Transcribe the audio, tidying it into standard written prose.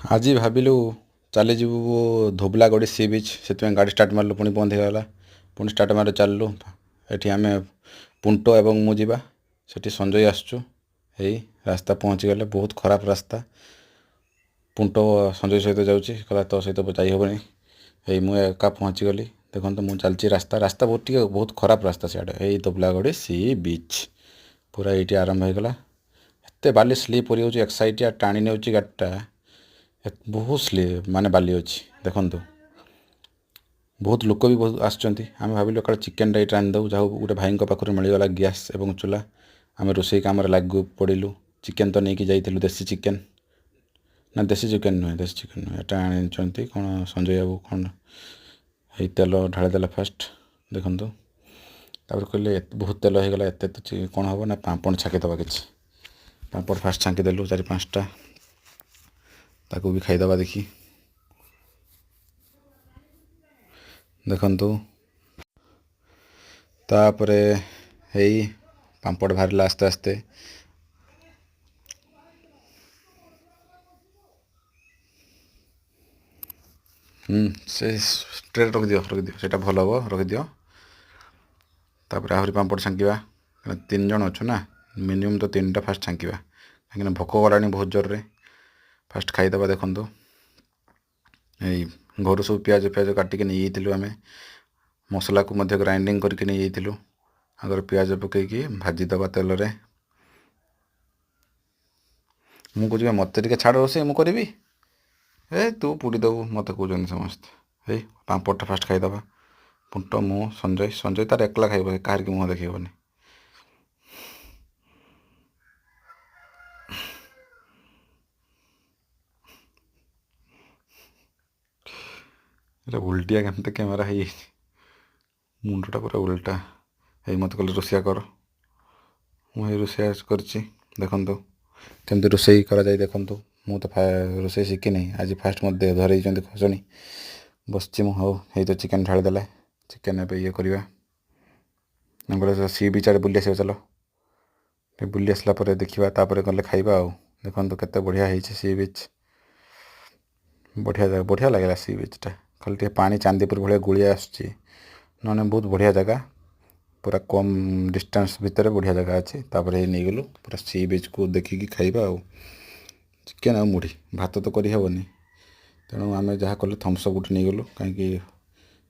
आज भाविलु चलीजु धोबलागड़ी सी बीच से गाड़ी स्टार्ट मारू पुणी बंद होगा पुणी स्टार्ट मार चलू ये आम पुंटो एवं मुझा से संजय आसचु रास्ता पहुँची गले बहुत खराब रास्ता पुंटो संजय सहित जाऊँगी कहला तो सहित जाई हेनी यही मुझे एका पहुँची गली देखो तो मुझे चलती रास्ता रास्ता बहुत खराब रास्ता सियाड़े यही धोबलागड़ी सी बीच पूरा ये आरंभ होगा एत बाली स्लीप हो एक साइड टाणी ने गाड़ीटा बहुत स्लीप माने बाली अच्छी देखु बहुत लोक भी बहुत आसुँच आम भाविलु का चिकेन ये रांधिदेव जहाँ गोटे भाई पाखु मिलगला गैस एवं चूल्हा आम रोसई कम लागू पड़ू चिकेन तो नहीं जाइलु देसी चिकेन ना देसी चिकेन नुहे एटा आनी कौन संजय बाबू कौन ये तेल ढालीदेला फास्ट देखु तापर कहले बहुत तेल हो गला एत तो कौन हम ना पापड़ छाकीदवा कि पापड़ फास्ट छाकीदेलु 4-5टा ताकू भी खाईदवा देखी देखु तापर यही पापड़ बाहर आस्ते आस्ते से स्ट्रेट रखिदियो से भल हम रखिदियो तापर आहरी पापड़ छांकिवा 3 जन अच्छु ना मिनिमम तो 3टा फास्ट छांकिवा कहीं भोक गलानी बहुत जोर रे फास्ट खाईदवा देखु घर सब पियाज पियाज काटिक नहीं आम मसला को मध्य ग्राइंडिंग करके नहीं जाइलु आगर पियाज पकईकि भाजीदवा तेल रे मुझे मत टे छाड़ रोसे मुझे ए तू पुड़ी देबू मत कहते समस्त पापड़टा फास्ट खाईदवा पुंट मु संजय संजय तार एकला खाइब कहार की मुँह देखनी उल्टिया केमते कैमेरा है मुंडटा पूरा उल्टा है मत कहले रोषिया कर मुझे रोषिया कर देखु केमती रोषे करा देखु मु तो रोषे शिखी आज फास्ट मत धरई खसणी बस मुझे तो चिकेन ढालीदेला चिकेन ये करवा सी बीच आड़े बुली आस चलो बुली आसला देखा गले खाइबा देखो केते बढ़िया है सी बीच बढ़िया बढ़िया लगेगा सी बीचटा खाली पानी चांदीपुर भाया गुड़िया आसुच्ची ना बहुत बढ़िया जगह पूरा कम डिस्टेंस भितर बढ़िया जगह अच्छी तापर नहीं गलु पूरा सी बीच को देखिकी खाइबा चिकेन आ मुढ़ी भात तो करहबनी तेणु आम जहाँ कलु थम्सअप गोटे नहीं गलु कहीं